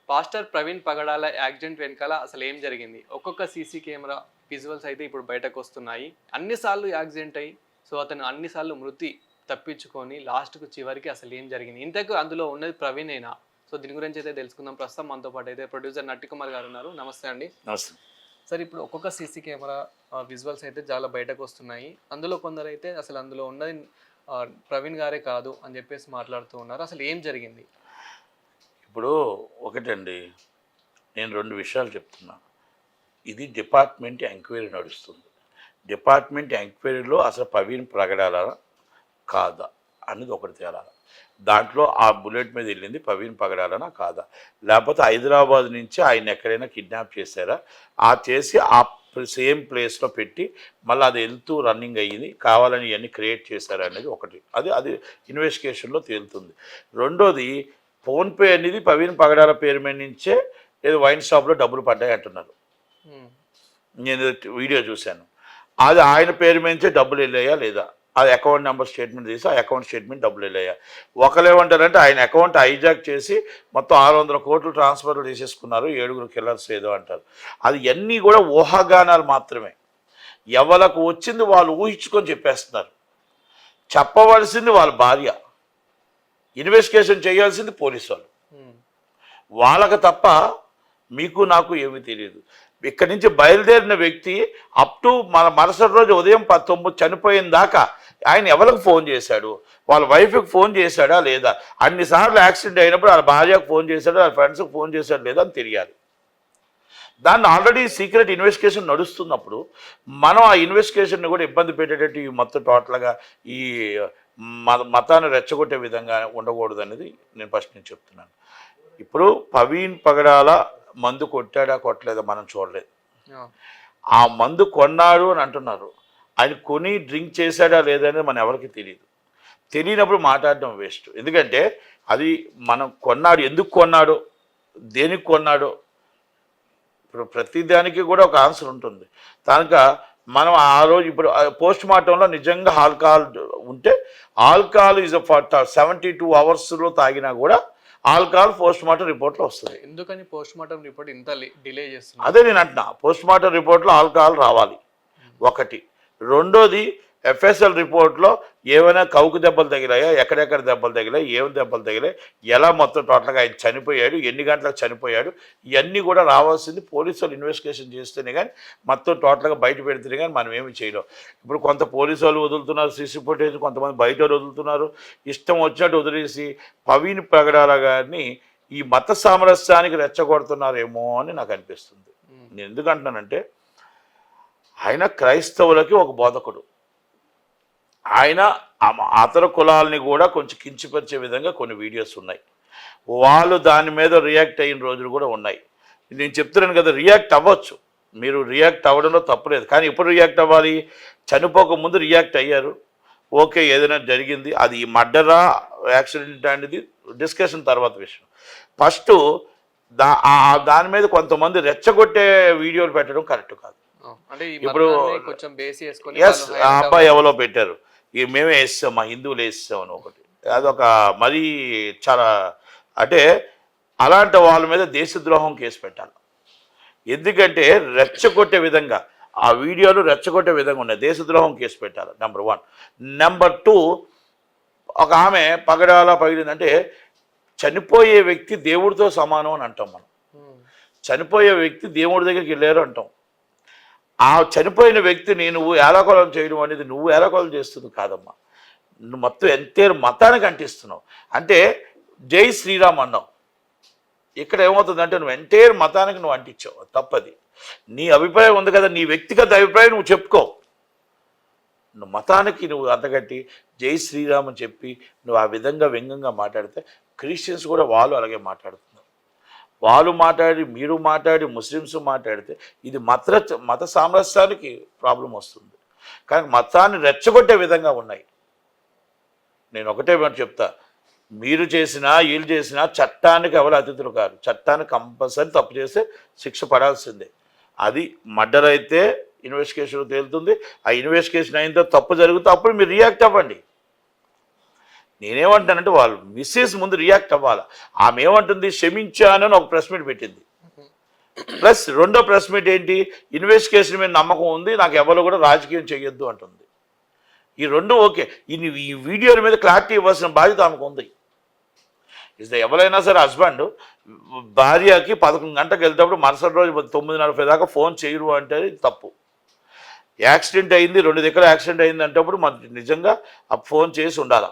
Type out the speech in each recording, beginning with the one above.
Pastor Praveen పగడాల accident వెనకాల అసలు ఏం జరిగింది? ఒక్కొక్క సీసీ కెమెరా విజువల్స్ అయితే ఇప్పుడు బయటకొస్తున్నాయి. అన్ని సార్లు యాక్సిడెంట్ అయ్యి, సో అతను అన్ని సార్లు మృతి తప్పించుకొని లాస్ట్‌కు చివరికి అసలు ఏం జరిగింది? ఇంతకు అందులో ఉన్నది ప్రవీణేనా? సో దీని గురించి అయితే తెలుసుకుందాం. ప్రస్తుతం మనతో పాటు అయితే ప్రొడ్యూసర్ నట్టికుమార్ గారు ఉన్నారు. నమస్తే అండి. నమస్తే. సార్ ఇప్పుడు ఒక్కొక్క సీసీ కెమెరా విజువల్స్ అయితే చాలా బయటకొస్తున్నాయి. అందులో కొందరైతే అసలు అందులో ఉన్నది ప్రవీణ్ గారే కాదు అని చెప్పేసి మాట్లాడుతూ ఉన్నారు. అసలు ఏం జరిగింది? ఇప్పుడు ఒకటండి, నేను 2 విషయాలు చెప్తున్నా. ఇది డిపార్ట్మెంట్ ఎంక్వైరీ నడుస్తుంది. డిపార్ట్మెంట్ ఎంక్వైరీలో అసలు ప్రవీణ్ పగడాలా కాదా అనేది ఒకటి తేలాలి. దాంట్లో ఆ బుల్లెట్ మీద వెళ్ళింది ప్రవీణ్ పగడాలనా కాదా, లేకపోతే హైదరాబాద్ నుంచి ఆయన ఎక్కడైనా కిడ్నాప్ చేశారా, ఆ చేసి ఆ సేమ్ ప్లేస్లో పెట్టి మళ్ళీ అది వెళ్తూ రన్నింగ్ అయ్యింది, కావాలని ఇవన్నీ క్రియేట్ చేశారా అనేది ఒకటి. అది ఇన్వెస్టిగేషన్లో తేలుతుంది. రెండోది, ఫోన్పే అనేది ప్రవీణ్ పగడాల పేరు మీద నుంచే ఏదో వైన్ షాప్లో డబ్బులు పడ్డాయి అంటున్నారు. నేను వీడియో చూశాను. అది ఆయన పేరు మీద నుంచే డబ్బులు వెళ్ళాయా లేదా, అది అకౌంట్ నెంబర్ స్టేట్మెంట్ తీసి ఆ అకౌంట్ స్టేట్మెంట్ డబ్బులు వెళ్ళాయా. ఒకరేమంటారంటే ఆయన అకౌంట్ హైజాక్ చేసి మొత్తం 600 కోట్లు ట్రాన్స్ఫర్లు తీసేసుకున్నారు, 7 కిల్లర్స్ ఏదో అంటారు. అది అన్నీ కూడా ఊహాగానాలు మాత్రమే. ఎవరికి వచ్చింది వాళ్ళు ఊహించుకొని చెప్పేస్తున్నారు. చెప్పవలసింది వాళ్ళ భార్య, ఇన్వెస్టిగేషన్ చేయాల్సింది పోలీసు వాళ్ళు. వాళ్ళకి తప్ప మీకు నాకు ఏమీ తెలియదు. ఇక్కడి నుంచి బయలుదేరిన వ్యక్తి అప్ టు మన మరుసటి రోజు ఉదయం 9 చనిపోయిన దాకా ఆయన ఎవరికి ఫోన్ చేశాడు, వాళ్ళ వైఫ్కి ఫోన్ చేశాడా లేదా, అన్నిసార్లు యాక్సిడెంట్ అయినప్పుడు వాళ్ళ భార్యకు ఫోన్ చేశాడు, వాళ్ళ ఫ్రెండ్స్కి ఫోన్ చేశాడు లేదా అని తెలియాలి. దాన్ని ఆల్రెడీ సీక్రెట్ ఇన్వెస్టిగేషన్ నడుస్తున్నప్పుడు మనం ఆ ఇన్వెస్టిగేషన్ని కూడా ఇబ్బంది పెట్టేటట్టు ఈ మొత్తం టోటల్గా ఈ మతాన్ని రెచ్చగొట్టే విధంగా ఉండకూడదు అనేది నేను ఫస్ట్ నేను చెప్తున్నాను. ఇప్పుడు ప్రవీణ్ పగడాల మందు కొట్టాడా కొట్టలేదా మనం చూడలేదు. ఆ మందు కొన్నాడు అని అంటున్నారు. ఆయన కొని డ్రింక్ చేశాడా లేదనేది మన ఎవరికి తెలియదు. తెలియనప్పుడు మాట్లాడడం వేస్ట్. ఎందుకంటే అది మనం కొన్నాడు, ఎందుకు కొన్నాడో, దేనికి కొన్నాడో, ఇప్పుడు ప్రతిదానికి కూడా ఒక ఆన్సర్ ఉంటుంది. కనుక మనం ఆ రోజు ఇప్పుడు పోస్ట్ మార్టంలో నిజంగా ఆల్కహాల్ ఉంటే ఆల్కహాల్ ఈజ్ 72 అవర్స్లో తాగినా కూడా ఆల్కహాల్ పోస్ట్ మార్టం రిపోర్ట్లో వస్తుంది. ఎందుకని పోస్ట్ మార్టం రిపోర్ట్ ఇంత డిలే చేస్తుంది? అదే నేను అంటున్నా, పోస్ట్ మార్టం రిపోర్ట్లో ఆల్కహాల్ రావాలి ఒకటి. రెండోది, ఎఫ్ఎస్ఎల్ రిపోర్ట్లో ఏమైనా కౌకు దెబ్బలు తగిలాయా, ఎక్కడెక్కడ దెబ్బలు తగిలాయి, ఏమి దెబ్బలు తగిలాయి, ఎలా మొత్తం టోటల్గా ఆయన చనిపోయాడు, ఎన్ని గంటలకు చనిపోయాడు, ఇవన్నీ కూడా రావాల్సింది పోలీసు ఇన్వెస్టిగేషన్ చేస్తేనే కానీ మొత్తం టోటల్గా బయట పెడితేనే కానీ మనం ఏమి చేయలేం. ఇప్పుడు కొంత పోలీసు వాళ్ళు వదులుతున్నారు సీసీ ఫుటేజ్, కొంతమంది బయట వదులుతున్నారు, ఇష్టం వచ్చినట్టు వదిలేసి ప్రవీణ్ పగడాల గారిని ఈ మత సామరస్యానికి రెచ్చగొడుతున్నారేమో అని నాకు అనిపిస్తుంది. నేను ఎందుకంటున్నానంటే ఆయన క్రైస్తవులకి ఒక బోధకుడు. ఆయన అతర కులాలని కూడా కొంచెం కించపరిచే విధంగా కొన్ని వీడియోస్ ఉన్నాయి. వాళ్ళు దాని మీద రియాక్ట్ అయిన రోజులు కూడా ఉన్నాయి. నేను చెప్తున్నాను కదా, రియాక్ట్ అవ్వచ్చు, మీరు రియాక్ట్ అవ్వడంలో తప్పులేదు. కానీ ఎప్పుడు రియాక్ట్ అవ్వాలి? చనిపోక ముందు రియాక్ట్ అయ్యారు, ఓకే ఏదైనా జరిగింది, అది మర్డరా యాక్సిడెంట్ అనేది డిస్కషన్ తర్వాత విషయం. ఫస్ట్ దాని మీద కొంతమంది రెచ్చగొట్టే వీడియోలు పెట్టడం కరెక్ట్ కాదు. ఇప్పుడు ఎస్, ఆ అబ్బాయి ఎవరో పెట్టారు, మేమే వేస్తాం, మా హిందువులు వేస్తాం అని ఒకటి, అదొక మరీ చాలా, అంటే అలాంటి వాళ్ళ మీద దేశద్రోహం కేసు పెట్టాలి. ఎందుకంటే రెచ్చగొట్టే విధంగా ఆ వీడియోలు రెచ్చగొట్టే విధంగా ఉన్నాయి, దేశద్రోహం కేసు పెట్టాలి నెంబర్ 1. నెంబర్ 2, ఒక ఆమె పగిలిందంటే చనిపోయే వ్యక్తి దేవుడితో సమానం అని అంటాం మనం. చనిపోయే వ్యక్తి దేవుడి దగ్గరికి వెళ్ళారు అంటాం. ఆ చనిపోయిన వ్యక్తిని నువ్వు ఏలాకోలం చేయడం అనేది నువ్వు ఏలాకోలం చేస్తుంది కాదమ్మా, నువ్వు మొత్తం ఎంతేరు మతానికి అంటిస్తున్నావు. అంటే జై శ్రీరామ్ అన్నావు, ఇక్కడ ఏమవుతుందంటే నువ్వు ఎంటైర్ మతానికి నువ్వు అంటించావు, తప్పది. నీ అభిప్రాయం ఉంది కదా, నీ వ్యక్తిగత అభిప్రాయం నువ్వు చెప్పుకో. నువ్వు మతానికి నువ్వు అంతగట్టి జై శ్రీరామ్ అని చెప్పి నువ్వు ఆ విధంగా వ్యంగ్యంగా మాట్లాడితే క్రిస్టియన్స్ కూడా వాళ్ళు అలాగే మాట్లాడుతున్నారు. వాళ్ళు మాట్లాడి, మీరు మాట్లాడి, ముస్లిమ్స్ మాట్లాడితే ఇది మత సామరస్యానికి ప్రాబ్లం వస్తుంది. కానీ మతాన్ని రెచ్చగొట్టే విధంగా ఉన్నాయి. నేను ఒకటే చెప్తా, మీరు చేసినా వీళ్ళు చేసినా చట్టానికి ఎవరు అతిథులు కాదు. చట్టానికి కంపల్సరీ తప్పు చేస్తే శిక్ష పడాల్సిందే. అది మర్డర్ అయితే ఇన్వెస్టిగేషన్ తేలుతుంది. ఆ ఇన్వెస్టిగేషన్ అయిన తర్వాత తప్పు జరిగితే అప్పుడు మీరు రియాక్ట్ అవ్వండి. నేనేమంటానంటే వాళ్ళు మిస్సెస్ ముందు రియాక్ట్ అవ్వాలి. ఆమె ఏమంటుంది, క్షమించాను అని ఒక ప్రెస్ మీట్ పెట్టింది. ప్లస్ రెండో ప్రెస్ మీట్ ఏంటి, ఇన్వెస్టిగేషన్ మీద నమ్మకం ఉంది, నాకు ఎవరు కూడా రాజకీయం చేయొద్దు అంటుంది. ఈ రెండు ఓకే. ఈ వీడియోల మీద క్లారిటీ ఇవ్వాల్సిన బాధ్యత ఆమెకు ఉంది. ఎవరైనా సరే హస్బెండ్ భార్యకి 11 గంటలకు వెళ్తేప్పుడు మరుసటి రోజు 9:40 దాకా ఫోన్ చేయరు అంటే తప్పు. యాక్సిడెంట్ అయింది, 2 దగ్గర యాక్సిడెంట్ అయింది అంటప్పుడు మరి నిజంగా ఆ ఫోన్ చేసి ఉండాలి.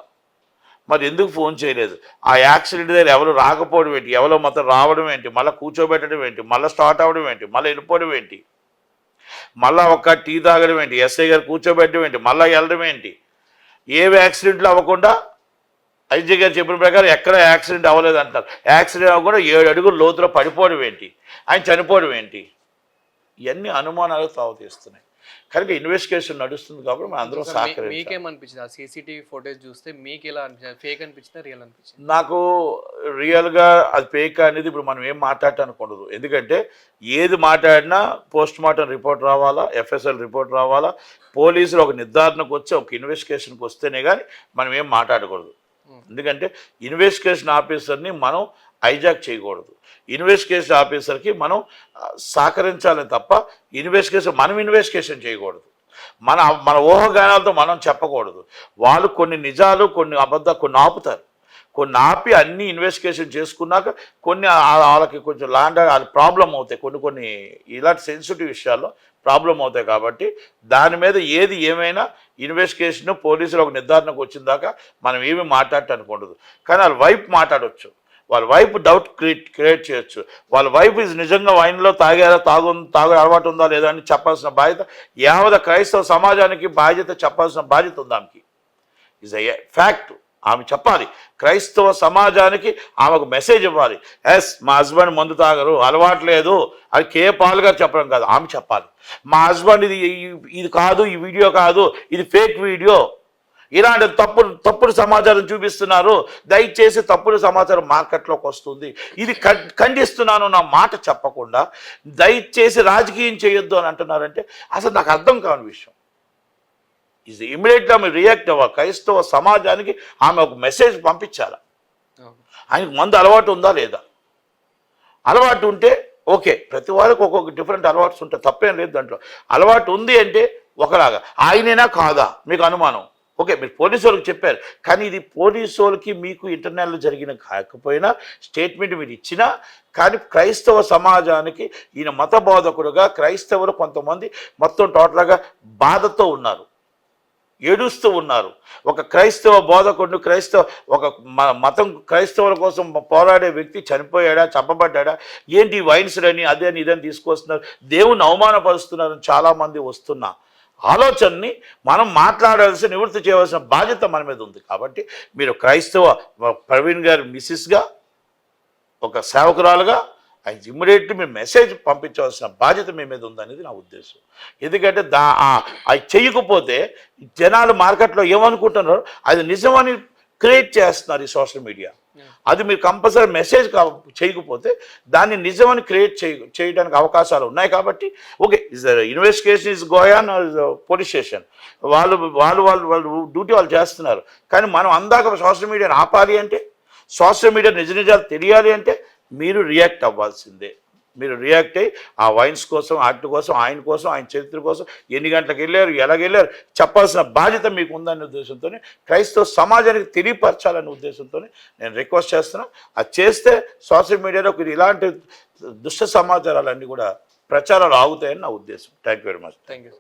మరి ఎందుకు ఫోన్ చేయలేదు? ఆ యాక్సిడెంట్ దగ్గర ఎవరు రాకపోవడం ఏంటి, ఎవరో మొత్తం రావడం ఏంటి, మళ్ళీ కూర్చోబెట్టడం ఏంటి, మళ్ళీ స్టార్ట్ అవ్వడం ఏంటి, మళ్ళీ వెళ్ళిపోవడం ఏంటి, మళ్ళీ ఒక టీ తాగడం ఏంటి, ఎస్ఐ గారు కూర్చోబెట్టడం ఏంటి, మళ్ళీ వెళ్ళడం ఏంటి? ఏవి యాక్సిడెంట్లు అవ్వకుండా ఐజీ గారు చెప్పిన ప్రకారం ఎక్కడ యాక్సిడెంట్ అవ్వలేదు అంటారు. యాక్సిడెంట్ అవ్వకుండా 7 అడుగులు లోతులో పడిపోవడం ఏంటి, ఆయన చనిపోవడం ఏంటి? ఇవన్నీ అనుమానాలు తావుతీస్తున్నాయి. కనుక ఇన్వెస్టిగేషన్ నడుస్తుంది కాబట్టి మనం అందరం సహకరించాలి. మీకేమనిపించింది ఆ సీసీటీవీ ఫోటేజ్ చూస్తే? మీకు ఎలా అనిపించింది? ఫేక్ అనిపించిందా, రియల్ అనిపించింది? నాకు రియల్గా అది ఫేక్ అనేది ఇప్పుడు మనం ఏం మాట్లాడటానికి ఉండదు. ఎందుకంటే ఏది మాట్లాడినా పోస్ట్ మార్టం రిపోర్ట్ రావాలా, ఎఫ్ఎస్ఎల్ రిపోర్ట్ రావాలా, పోలీసులు ఒక నిర్ధారణకు వచ్చి ఒక ఇన్వెస్టిగేషన్కి వస్తేనే కానీ మనం ఏం మాట్లాడకూడదు. ఎందుకంటే ఇన్వెస్టిగేషన్ ఆఫీసర్ని మనం హైజాక్ చేయకూడదు. ఇన్వెస్టిగేషన్ ఆఫీసర్కి మనం సహకరించాలని తప్ప మనం ఇన్వెస్టిగేషన్ చేయకూడదు. మన ఊహాగానాలతో మనం చెప్పకూడదు. వాళ్ళు కొన్ని నిజాలు, కొన్ని కొన్ని ఆపుతారు. కొన్ని ఆపి అన్ని ఇన్వెస్టిగేషన్ చేసుకున్నాక కొన్ని వాళ్ళకి కొంచెం అది ప్రాబ్లం అవుతాయి. కొన్ని ఇలాంటి సెన్సిటివ్ విషయాల్లో ప్రాబ్లం అవుతాయి. కాబట్టి దాని మీద ఏది ఏమైనా ఇన్వెస్టిగేషన్ పోలీసులు ఒక నిర్ధారణకు వచ్చిన దాకా మనం ఏమీ మాట్లాడటానికి ఉండదు. కానీ వాళ్ళ వైపు మాట్లాడవచ్చు, వాళ్ళ వైపు డౌట్ క్రియేట్ చేయొచ్చు. వాళ్ళ వైపు నిజంగా వైన్లో తాగే అలవాటు ఉందా లేదా అని చెప్పాల్సిన బాధ్యత యావత్ క్రైస్తవ సమాజానికి చెప్పాల్సిన బాధ్యత ఉంది ఆమెకి. Is a fact. ఆమె చెప్పాలి, క్రైస్తవ సమాజానికి ఆమెకు మెసేజ్ ఇవ్వాలి. మా హస్బెండ్ మందు తాగరు, అలవాటు లేదు, అది కే పాల్ గారు చెప్పడం కాదు, ఆమె చెప్పాలి. మా హస్బెండ్ ఇది కాదు, ఈ వీడియో కాదు, ఇది ఫేక్ వీడియో, ఇలాంటి తప్పుడు సమాచారం చూపిస్తున్నారు, దయచేసి తప్పుడు సమాచారం మార్కెట్లోకి వస్తుంది, ఇది ఖండిస్తున్నాను నా మాట చెప్పకుండా దయచేసి రాజకీయం చేయొద్దు అని అంటున్నారంటే అసలు నాకు అర్థం కాని విషయం. ఇమీడియట్గా ఆమె రియాక్ట్ అవ్వాలి. క్రైస్తవ సమాజానికి ఆమె ఒక మెసేజ్ పంపించాలి. ఆయనకు మందు అలవాటు ఉందా లేదా? అలవాటు ఉంటే ఓకే, ప్రతి వారికి ఒక్కొక్క డిఫరెంట్ అలవాట్స్ ఉంటాయి, తప్పేం లేదు దాంట్లో. అలవాటు ఉంది అంటే ఒకలాగా, ఆయనైనా కాదా మీకు అనుమానం, ఓకే మీరు పోలీసు వాళ్ళకి చెప్పారు. కానీ ఇది పోలీసు వాళ్ళకి మీకు ఇంటర్నల్ జరిగిన కాకపోయినా స్టేట్మెంట్ మీరు ఇచ్చినా కానీ క్రైస్తవ సమాజానికి ఈయన మత బోధకుడుగా క్రైస్తవులు కొంతమంది మొత్తం టోటల్గా బాధతో ఉన్నారు, ఏడుస్తూ ఉన్నారు. ఒక క్రైస్తవ బోధకుడు, మతం క్రైస్తవుల కోసం పోరాడే వ్యక్తి చనిపోయాడా, చంపబడ్డా, ఏంటి వైన్స్లని అదే అని ఇదని తీసుకొస్తున్నారు, దేవుణ్ణి అవమానపరుస్తున్నారని చాలామంది వస్తున్న ఆలోచనని మనం మాట్లాడాల్సి నివృత్తి చేయవలసిన బాధ్యత మన మీద ఉంది. కాబట్టి మీరు క్రైస్తవ ప్రవీణ్ గారి మిస్సెస్గా, ఒక సేవకురాలుగా ఆయన ఇమ్మీడియట్లీ మీరు మెసేజ్ పంపించవలసిన బాధ్యత మీ మీద ఉందనేది నా ఉద్దేశం. ఎందుకంటే అది చేయకపోతే జనాలు మార్కెట్లో ఏమనుకుంటున్నారో అది నిజమని క్రియేట్ చేస్తున్నారు ఈ సోషల్ మీడియా. అది మీరు కంపల్సరీ మెసేజ్ చేయకపోతే దాన్ని నిజమని క్రియేట్ చేయడానికి అవకాశాలు ఉన్నాయి. కాబట్టి ఓకే, ఇన్వెస్టిగేషన్ ఇస్ గోయాన్ పోలీస్ స్టేషన్, వాళ్ళు డ్యూటీ వాళ్ళు చేస్తున్నారు. కానీ మనం అందాక సోషల్ మీడియాని ఆపాలి అంటే, సోషల్ మీడియా నిజాలు తెలియాలి అంటే మీరు రియాక్ట్ అవ్వాల్సిందే. మీరు రియాక్ట్ అయ్యి ఆ వైన్స్ కోసం, యాక్ట్ కోసం, ఆయన కోసం, ఆయన చరిత్ర కోసం ఎన్ని గంటలకు వెళ్ళారు, ఎలాగెళ్ళారు చెప్పాల్సిన బాధ్యత మీకు ఉందనే ఉద్దేశంతో, క్రైస్తవ సమాజానికి తెలియపరచాలనే ఉద్దేశంతో నేను రిక్వెస్ట్ చేస్తున్నాను. అది చేస్తే సోషల్ మీడియాలో ఇలాంటి దుష్ట సమాచారాలన్నీ కూడా ప్రచారాలు ఆగుతాయని నా ఉద్దేశం. Thank you very much. Thank you.